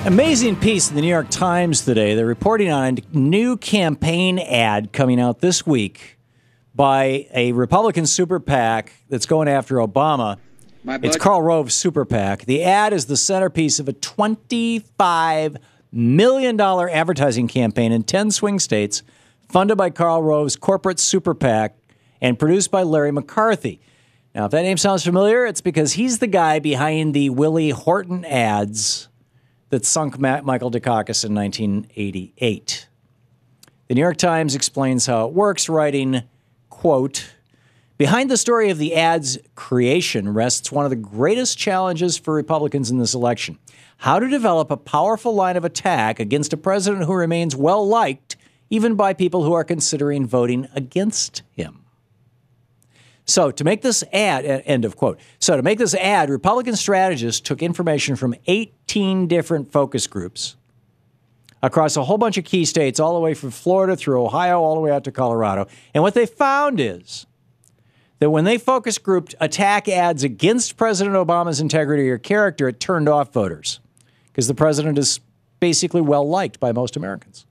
Amazing piece in the New York Times today. They're reporting on a new campaign ad coming out this week by a Republican super PAC that's going after Obama. It's Karl Rove Super PAC. The ad is the centerpiece of a $25 million advertising campaign in 10 swing states, funded by Karl Rove's corporate super PAC and produced by Larry McCarthy. Now, if that name sounds familiar, it's because he's the guy behind the Willie Horton ads that sunk Michael Dukakis in 1988. The New York Times explains how it works, writing, quote, "Behind the story of the ad's creation rests one of the greatest challenges for Republicans in this election: how to develop a powerful line of attack against a president who remains well-liked even by people who are considering voting against him." So to make this ad, end of quote. So to make this ad, Republican strategists took information from 18 different focus groups across a whole bunch of key states, all the way from Florida through Ohio, all the way out to Colorado. And what they found is that when they focus grouped attack ads against President Obama's integrity or character, it turned off voters because the president is basically well-liked by most Americans.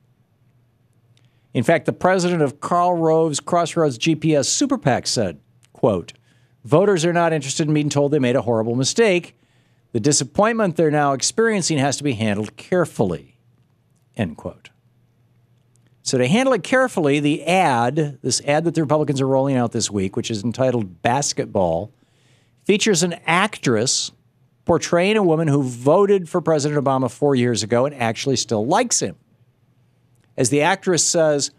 In fact, the president of Karl Rove's Crossroads GPS Super PAC said, quote, "Voters are not interested in being told they made a horrible mistake. The disappointment they're now experiencing has to be handled carefully," end quote. So to handle it carefully, this ad that the Republicans are rolling out this week, which is entitled Basketball, features an actress portraying a woman who voted for President Obama 4 years ago and actually still likes him. As the actress says,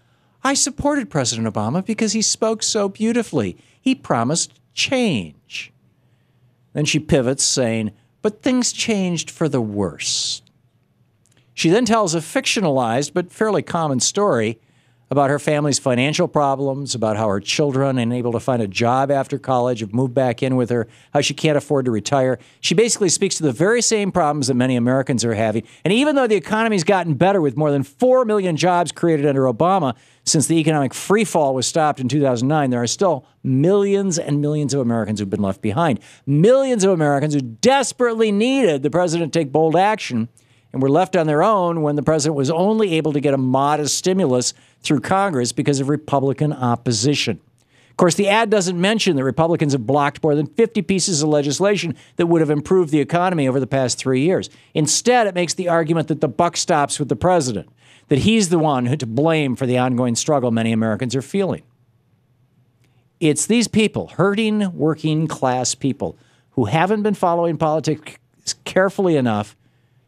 "I supported President Obama because he spoke so beautifully. He promised change." Then she pivots, saying, "But things changed for the worse." She then tells a fictionalized but fairly common story about her family's financial problems, about how her children, unable to find a job after college, have moved back in with her, how she can't afford to retire. She basically speaks to the very same problems that many Americans are having. And even though the economy's gotten better with more than 4 million jobs created under Obama since the economic freefall was stopped in 2009, there are still millions and millions of Americans who've been left behind. Millions of Americans who desperately needed the president to take bold action and were left on their own when the president was only able to get a modest stimulus through Congress because of Republican opposition. Of course, the ad doesn't mention that Republicans have blocked more than 50 pieces of legislation that would have improved the economy over the past 3 years. Instead, it makes the argument that the buck stops with the president, that he's the one to blame for the ongoing struggle many Americans are feeling. It's these people, hurting working class people, who haven't been following politics carefully enough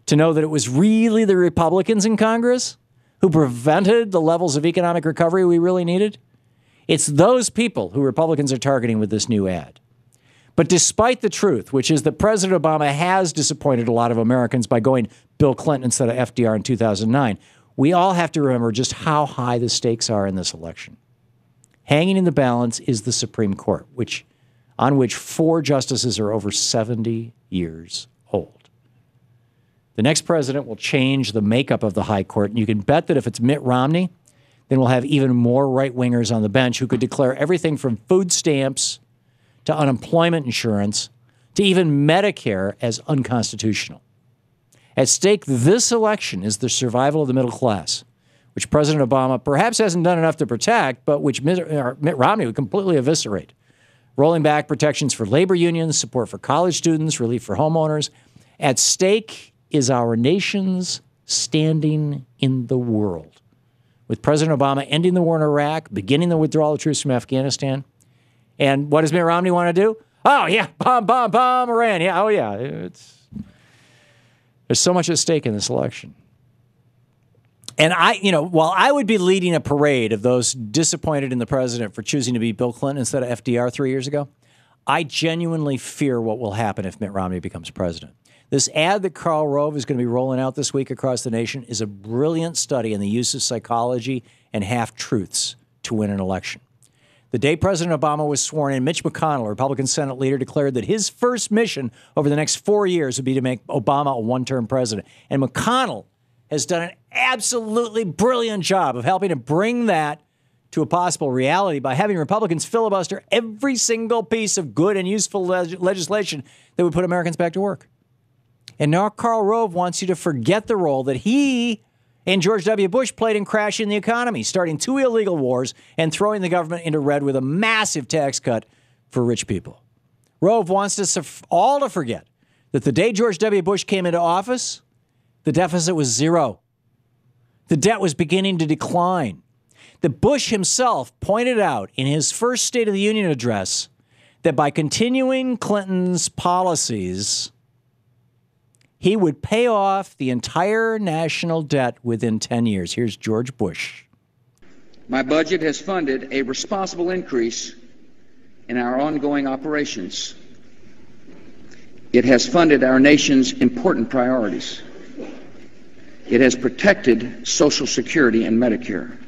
to know that it was really the Republicans in Congress who prevented the levels of economic recovery we really needed. It's those people who Republicans are targeting with this new ad. But despite the truth, which is that President Obama has disappointed a lot of Americans by going Bill Clinton instead of FDR in 2009, we all have to remember just how high the stakes are in this election. Hanging in the balance is the Supreme Court, on which 4 justices are over 70 years old. The next president will change the makeup of the high court, and you can bet that if it's Mitt Romney, then we'll have even more right-wingers on the bench who could declare everything from food stamps to unemployment insurance to even Medicare as unconstitutional. At stake this election is the survival of the middle class, which President Obama perhaps hasn't done enough to protect, but which Mitt Romney would completely eviscerate. Rolling back protections for labor unions, support for college students, relief for homeowners. At stake is our nation's standing in the world, with President Obama ending the war in Iraq, beginning the withdrawal of troops from Afghanistan. And what does Mitt Romney want to do? Oh, yeah, bomb Iran. Yeah, oh, yeah. There's so much at stake in this election. And while I would be leading a parade of those disappointed in the president for choosing to be Bill Clinton instead of FDR 3 years ago, I genuinely fear what will happen if Mitt Romney becomes president. This ad that Karl Rove is going to be rolling out this week across the nation is a brilliant study in the use of psychology and half-truths to win an election. The day President Obama was sworn in, Mitch McConnell, a Republican Senate leader, declared that his first mission over the next 4 years would be to make Obama a one-term president. And McConnell has done an absolutely brilliant job of helping to bring that to a possible reality by having Republicans filibuster every single piece of good and useful legislation that would put Americans back to work. And now Karl Rove wants you to forget the role that he and George W. Bush played in crashing the economy, starting 2 illegal wars and throwing the government into red with a massive tax cut for rich people. Rove wants us all to forget that the day George W. Bush came into office, the deficit was zero. The debt was beginning to decline. The Bush himself pointed out in his first State of the Union address that by continuing Clinton's policies, he would pay off the entire national debt within 10 years. Here's George Bush. My budget has funded a responsible increase in our ongoing operations. It has funded our nation's important priorities. It has protected Social Security and Medicare.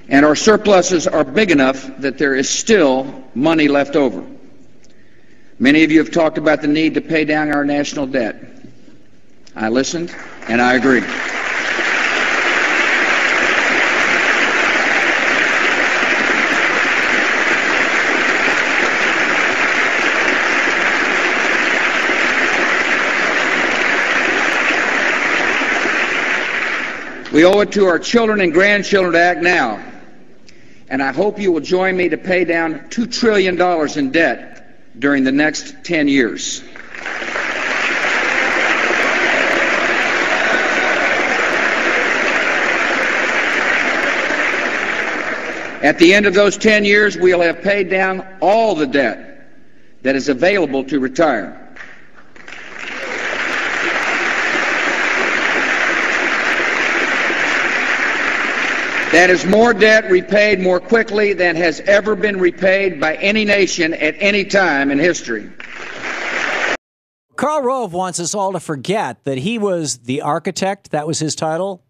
And our surpluses are big enough that there is still money left over. Many of you have talked about the need to pay down our national debt. I listened, and I agree. We owe it to our children and grandchildren to act now, and I hope you will join me to pay down $2 trillion in debt during the next 10 years. At the end of those 10 years, we'll have paid down all the debt that is available to retire. That is more debt repaid more quickly than has ever been repaid by any nation at any time in history. Karl Rove wants us all to forget that he was the architect. That was his title.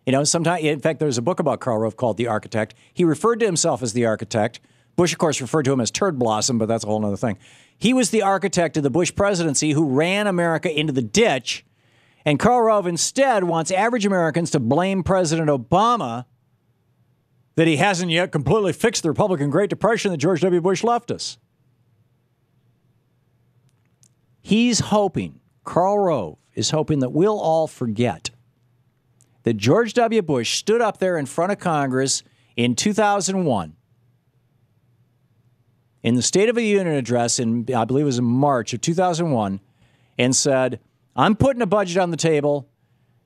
You know, sometimes, in fact, there's a book about Karl Rove called The Architect. He referred to himself as the architect. Bush, of course, referred to him as Turd Blossom, but that's a whole other thing. He was the architect of the Bush presidency who ran America into the ditch. And Karl Rove instead wants average Americans to blame President Obama that he hasn't yet completely fixed the Republican Great Depression that George W. Bush left us. He's hoping, Karl Rove is hoping that we'll all forget that George W. Bush stood up there in front of Congress in 2001 in the State of the Union address, I believe it was in March of 2001, and said, I'm putting a budget on the table.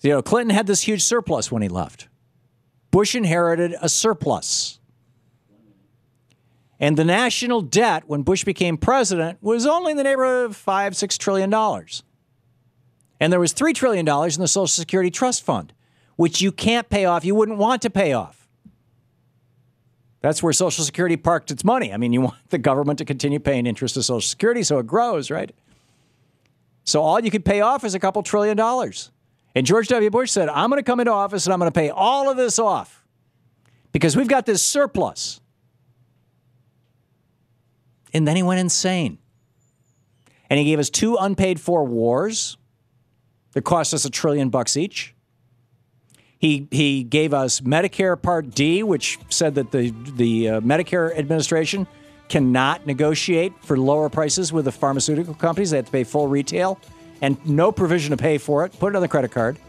You know, Clinton had this huge surplus when he left. Bush inherited a surplus. And the national debt, when Bush became president, was only in the neighborhood of $5-6 trillion. And there was $3 trillion in the Social Security Trust Fund, which you can't pay off. You wouldn't want to pay off. That's where Social Security parked its money. I mean, you want the government to continue paying interest to Social Security so it grows, right? So all you could pay off is a couple $1 trillion. And George W. Bush said, I'm going to come into office and I'm going to pay all of this off because we've got this surplus. And then he went insane. And he gave us 2 unpaid for wars that cost us $1 trillion each. He gave us Medicare Part D, which said that the Medicare administration cannot negotiate for lower prices with the pharmaceutical companies. They have to pay full retail and no provision to pay for it. Put it on the credit card.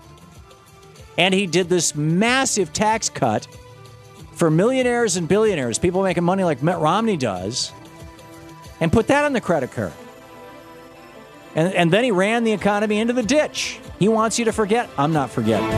And he did this massive tax cut for millionaires and billionaires, people making money like Mitt Romney does, and put that on the credit card. And then he ran the economy into the ditch. He wants you to forget. I'm not forgetting.